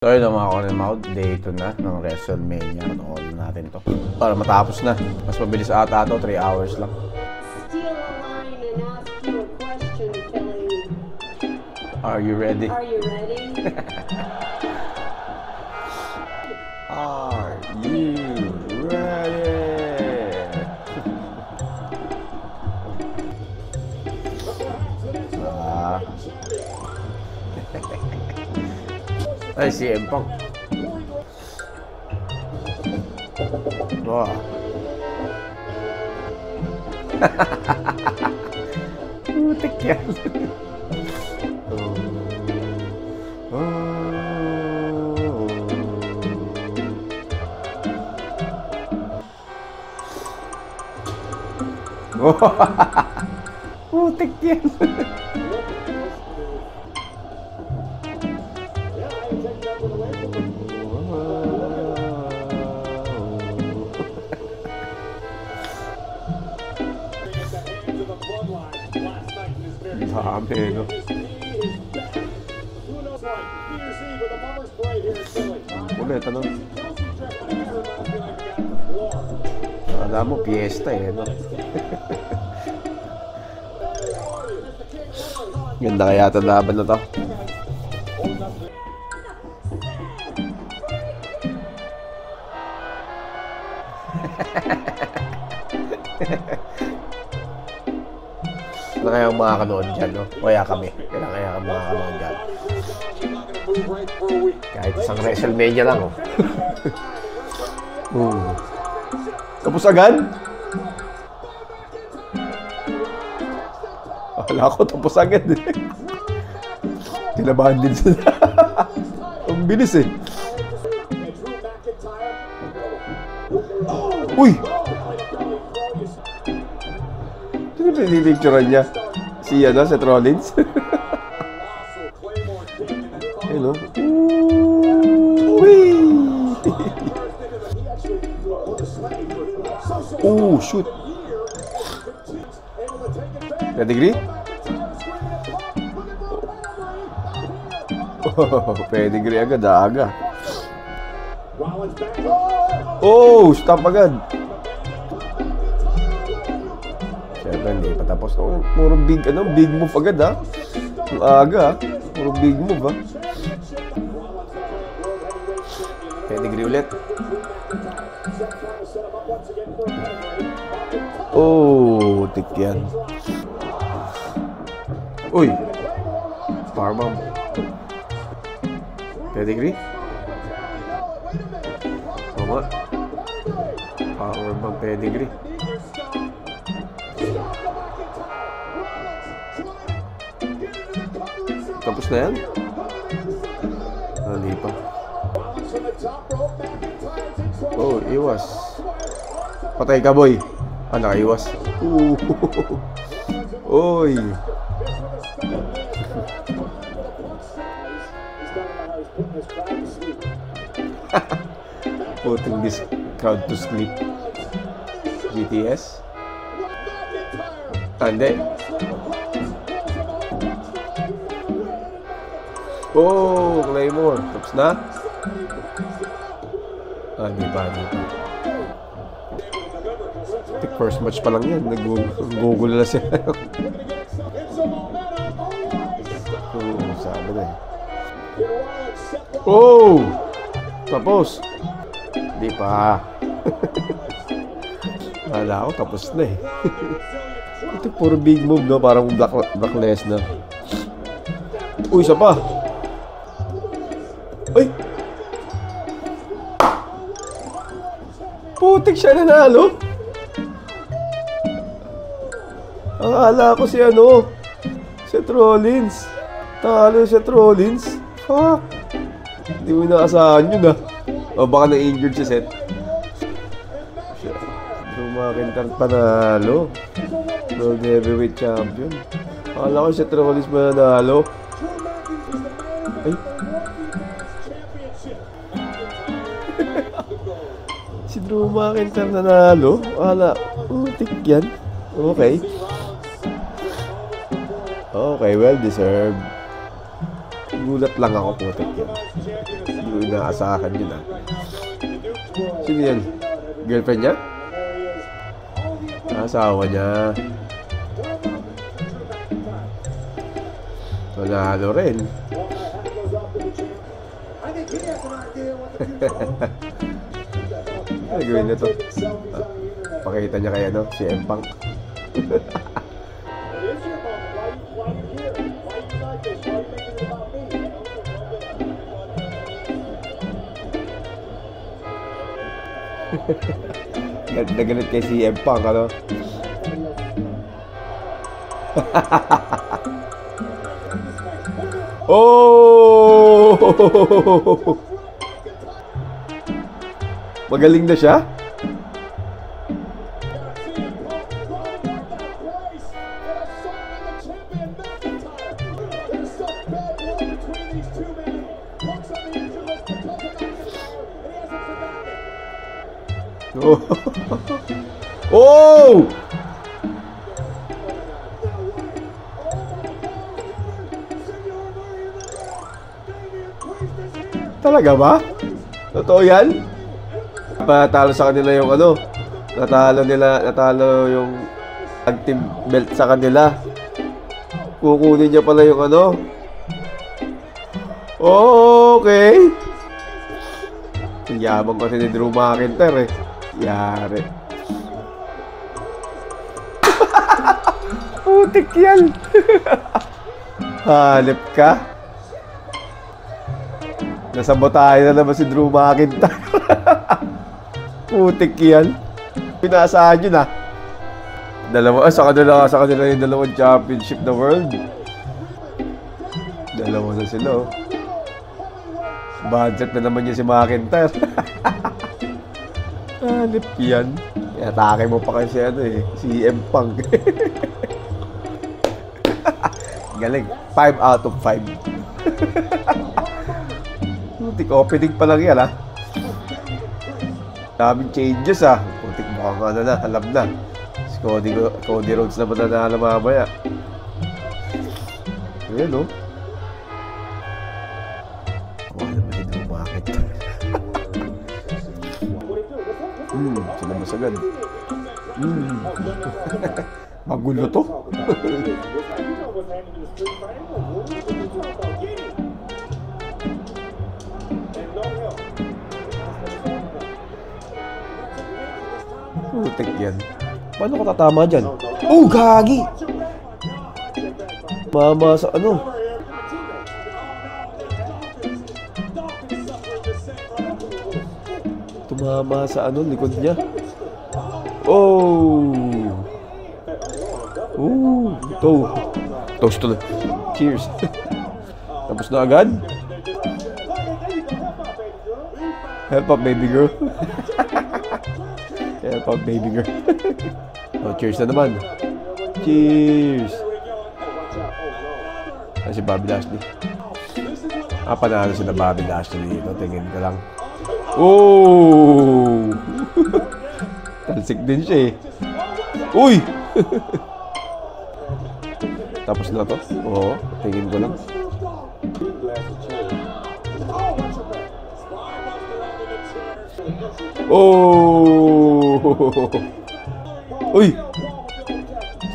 So yun mga Korean day 2 na ng WrestleMania. All natin to para matapos na. Mas mabilis ata to, 3 hours lang. Steal a line and ask you a question, Kelly. Are you ready? Are you ready? Are you ready? Ay, si Empang. Wow. Putik yan. Putik yan. Dami, no? Ulit, ano? Alam mo, piyesta eh, no? Ganda kaya ito laban na to. Kailan kaya makakanood dyan, no? Kaya kami. Kailan kaya makakanood dyan. Kahit isang WrestleMania lang, oh. Tapos agad? Wala ko, tapos agad eh. Kinabahan din sila. Ang bilis eh. Uy! Sino pinipicturean niya? Si ano, Seth Rollins? Ayun o. Uy! Oh, shoot! Pedigree? Oh, pedigree agad, aga. Oh, stop agad. Siyempre, hindi pa tapos. Oh, puro big, ano, big move agad, ha? Ang aga, ha? Puro big move, ha? Pedigree ulit. Oh, tik yan. Uy! Powerbomb. Pedigree? Oo nga. Powerbomb pedigree. Tapos na yan? Hindi pa. Oh, iwas. Patay ka, boy. Ah, nakaiwas. Oy. Putting this crowd to sleep. GTS? Hindi. Oh, Claymore. Tapos na? Ah, di ba, di ba. First match pa lang yan. Nag-google na siya. Sabi na eh. Oh! Tapos. Di pa. Wala ako, tapos na eh. Ito puro big move, no? Parang Brock Lesnar. Uy, isa pa. Ay! Putik siya nanalo. Akala ko si ano, Seth Rollins. Talo Seth Rollins. Fuck. Hindi mo inaasahan yun, ah. O baka na-injured si Seth. Drew McIntyre panalo. World Heavyweight Champion. Akala ko Seth Rollins manalo. Ay. Si Drew McIntyre nanalo. Wala. Utik yan. Okay. Okay, well deserved. Gulat lang ako, putik yan. Hindi ko inaasahan yun ah. Sino yan? Girlfriend niya? Asawa niya. Nanalo rin. Ano gawin na to? Pakita niya kaya no? Si M-Punk. Nagalit kay si M-Punk, ano? Oh! Magaling na siya? Oh! Oh! Talaga ba? Totoo yan? Patalo sa kanila yung ano? Natalo yung tag team belt sa kanila. Kukunin niya pala yung ano? Oh, okay. Yabang kasi ni Drew McIntyre eh. Yari. Putik yan. Hanip ka. Nasabotahe na naman si Drew McIntyre. Putik yan. Pinaasahan yun ah. Sa kanila yung dalawang championship na world. Dalawa na sila oh. Budget na naman yun si McIntyre. Hanip yan. Atake mo pa kasi ano eh. Si M-Punk. Galing. 5 out of 5. Putik opening pa lang yan ah. Daming changes ah. Putik mukhang ano na. Alam na. Si Cody Rhodes na mananalo mamaya. Ayan oh. Sinabas agad. Magulo to. Putik yan. Paano ko tatama dyan? Oh, gagi! Mama sa ano? Tumama sa ano, likod niya. Oh! Oh! Toast to. Cheers. Tapos na agad. Help up, baby girl. Help up, baby girl. Oh, cheers na naman. Cheers! Ay, si Bobby Lashley. Panalo sila Bobby Lashley dito. Tingin ka lang. Oh! Talsik din siya eh. Uy! Tapos na to? Oo, tingin ko lang. Oh! Uy!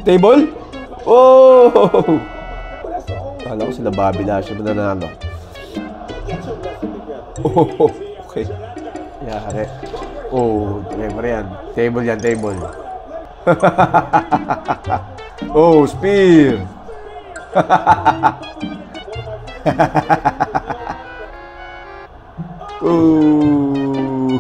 Stable? Oh! Kala ko sila Bobby Lashley mananalo. Oh! Okay. Yari. Oh, table yan. Table yan, table. Oh, spear. Oh.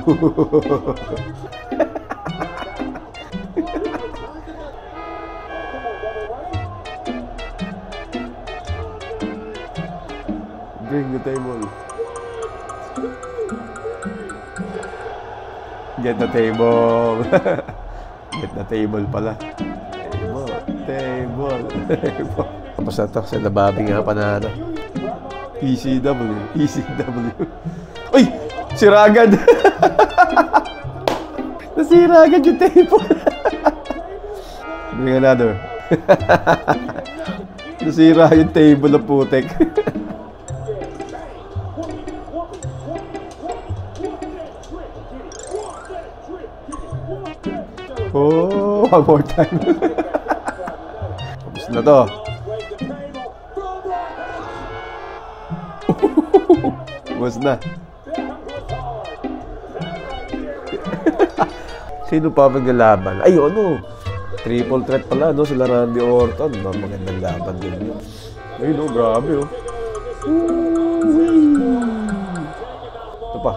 Bring the table. Get the table. Get the table pala. Table. Tapos na to, sila Bobby nga panalo. ECW. Uy! Sira agad. Nasira agad yung table. Bring another. Nasira yung table ng putek. Oh, one more time. Tapos na to. Tapos na. Sino pa maglalaban? Ay, ano? Triple threat pala, no? Sila Randy Orton. Magandang laban din yun. Ay, no, grabe, oh. Ito pa.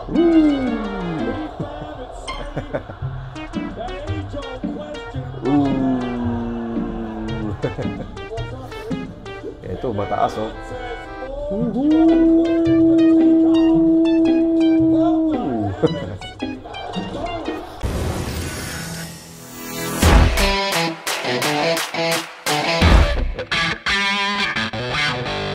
Ito, mataas, oh.